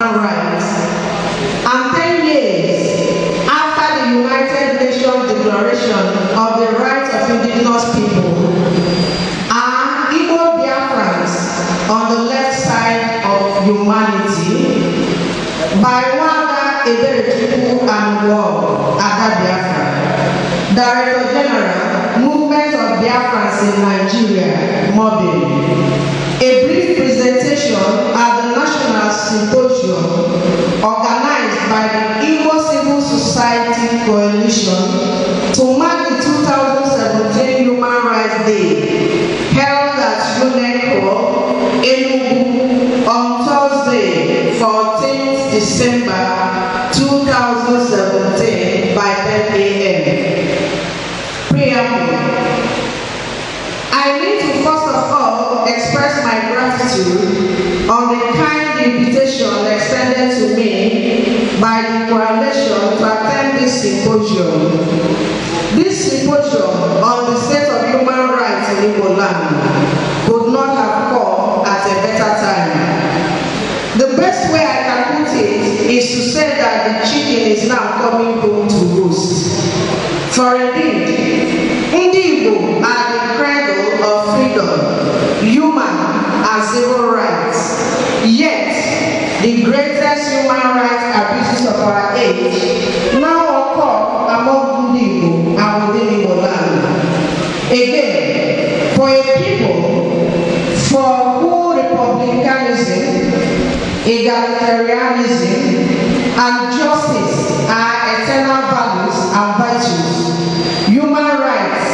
human rights, and 10 years after the United Nations Declaration of the Rights of Indigenous People, are Igbo Biafrans on the left side of humanity by Wanda Eberechukwu and War Ada Biafra, Director General, Movement of Biafrans in Nigeria, MOBI. A brief presentation at the National Symposium organized by the Igbo Civil Society Coalition to mark the 2017 Human Rights Day held at UNESCO, Enugu on Thursday, 14th December 2017 by 10 a.m. Preamble. I need to first of all express my gratitude on the kind invitation extended to me by the coalition to attend this symposium. This symposium on the state of human rights in Igbo land could not have come at a better time. The best way I can put it is to say that the chicken is now coming home to roost. For indeed, Ndi Igbo are the cradle of freedom, human and civil rights. Yet, the greatest human rights abuses of our age now occur among Ndi Igbo and within Igbo land. Again, for a people for who republicanism, egalitarianism, and justice are eternal values and virtues, human rights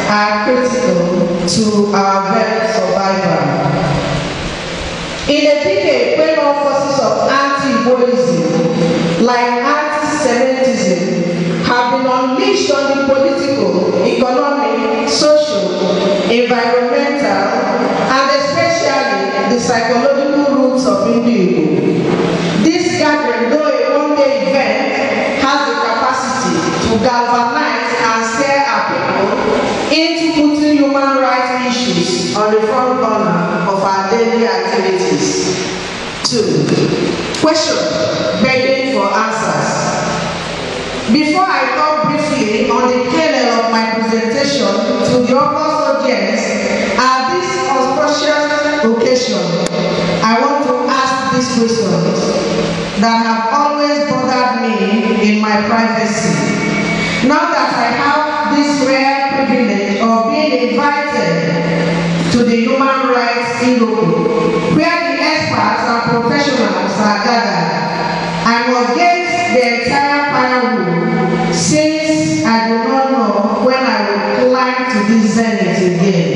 are critical to our very survival. In a decade when all forces of anti-Igboism, like anti-Semitism, have been unleashed on the political, economic, social, environmental, and especially the psychological roots of Igbo, this gathering, though a one-day event, has the capacity to galvanize and scare our people into putting human rights issues on the front burner of our daily activities. 2. Question begging for answers. Before I talk briefly on the kernel of my presentation to the august audience at this auspicious occasion, I want to ask these questions that have always bothered me in my privacy. Now that I have this rare privilege of being invited to the Human Rights Europe, where the experts and professionals are gathered, I must get the entire firewood, since I do not know when I will climb to this zenith again.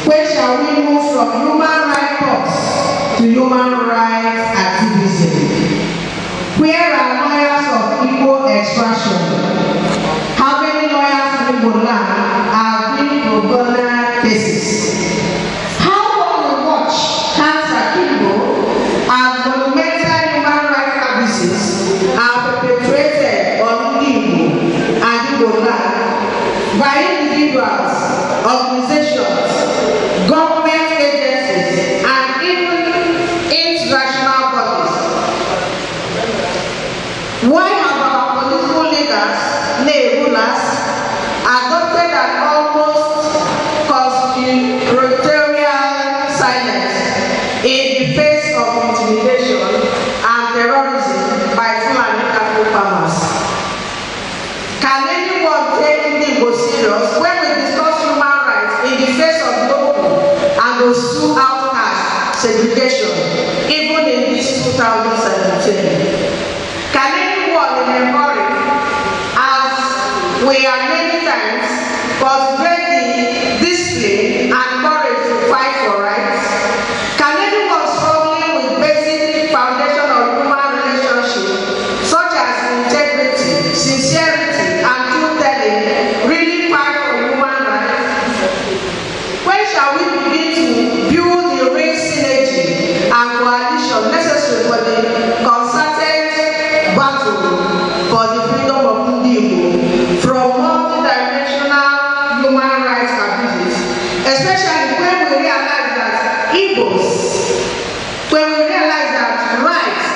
Where shall we move from human rights talks to human rights activism? Where are lawyers of Igbo extraction? How many lawyers in Igbo land are being pro bono cases? How long will watch cancer Igbo as monumental human rights abuses are perpetrated on Igbo and Igbo land by individuals, organizations, government agencies, and even international bodies? Why have our political leaders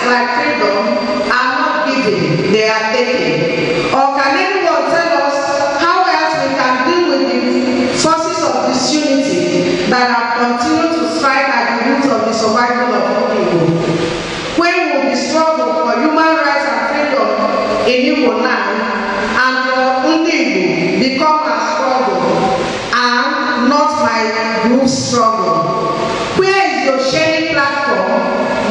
like freedom are not given, they are taken. Or can anyone tell us how else we can deal with the sources of disunity that have continued to strike at the root of the survival of people? When will the struggle for human rights and freedom in Igbo land and for Ndi become a struggle and not my group struggle? Where is your sharing platform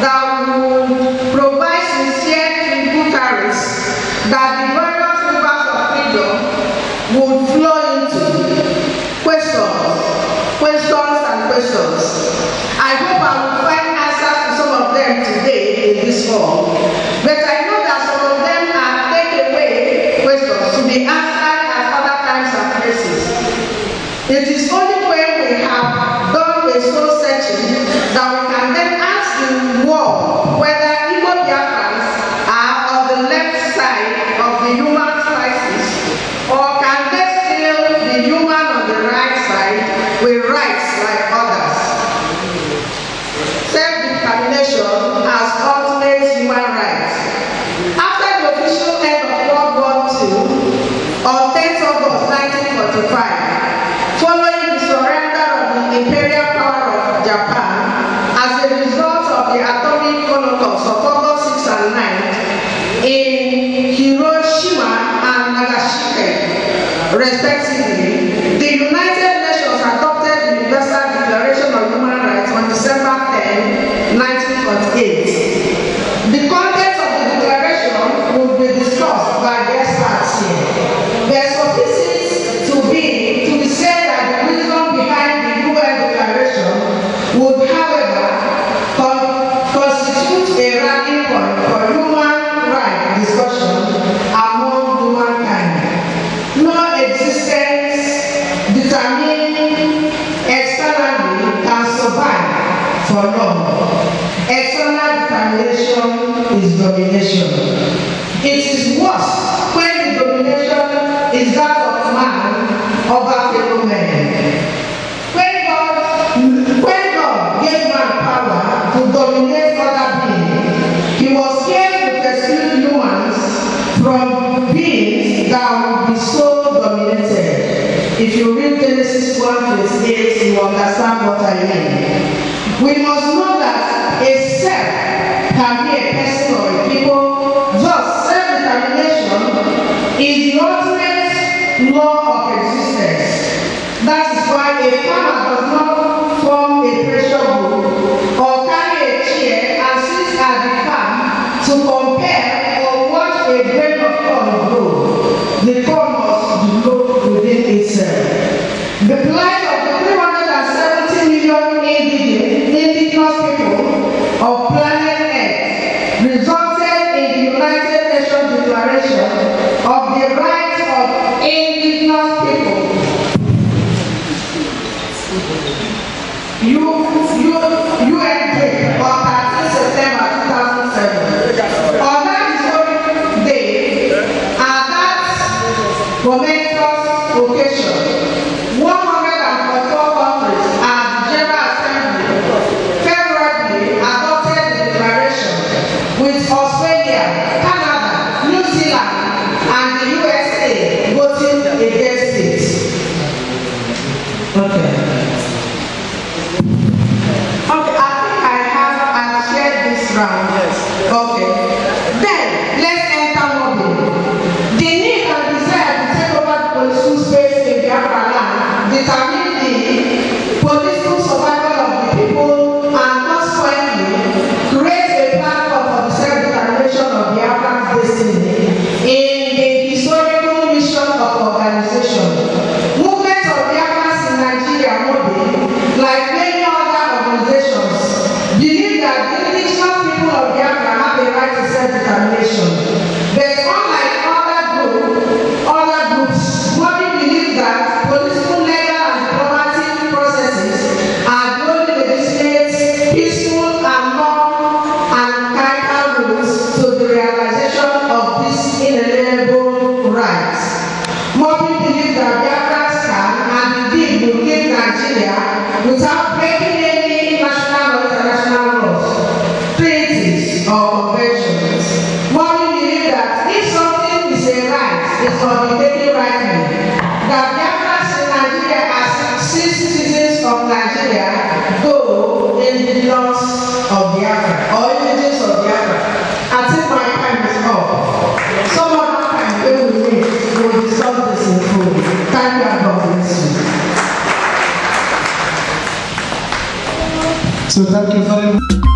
that will provide sincere tributaries that the various rivers of freedom would flow into? Questions. I hope I will find answers to some of them today in this form. But I know that some of them are takeaway questions to be answered at other times and places. It is only when we have done a soul searching that we can then ask the world whether Igbo Biafrans are on the left side of the human crisis, or can they still be human on the right side with rights like others. Self-determination as ultimate human rights. After the official end of World War II on 10th August 1945, following the surrender of the imperial power of Japan as a result of the atomic holocaust of August 6 and 9 in Hiroshima and Nagasaki, respectively, the United Nations adopted the Universal Declaration of Human Rights on December 10, 1948. The contents of the declaration will be discussed by the experts here. There suffices to be said that the wisdom behind the UN Declaration would, however, constitute a rallying point for human rights discussion among humankind. No existence determined externally can survive for long. External determination is domination. It is worse when the domination is that of man over fellow men. When God gave man power to dominate other beings, he was careful to exclude humans from beings that would be so dominated. If you read Genesis 1:28, you understand what I mean. We must know that a self can be a person or a people. Thus, self-determination is the ultimate law of existence. That is why a farmer does not form a pressure group or carry a chair and sit at the farm to compare or watch a grain of corn grow. The corn must grow within itself. The plight of the 370 million indigenous people of planet Earth resulted in the United Nations Declaration of the Rights of Indigenous People. UNJ on 13 September 2007. On that historic day, at that momentous occasion, 144 countries at the General Assembly favorably adopted the declaration, with Australia, Canada, New Zealand, and the USA voting against it. I've shared this round. Yes. Okay. Then, let's enter mobbing. The need and desire to take over the political space in Biafra land determine the political survival of the people and consequently create a platform for the self-determination of Biafra's destiny in the historical mission of organization. Movements of Biafrans in Nigeria, like many other organizations, believe that the indigenous people of Biafra have a right to Thank you very much.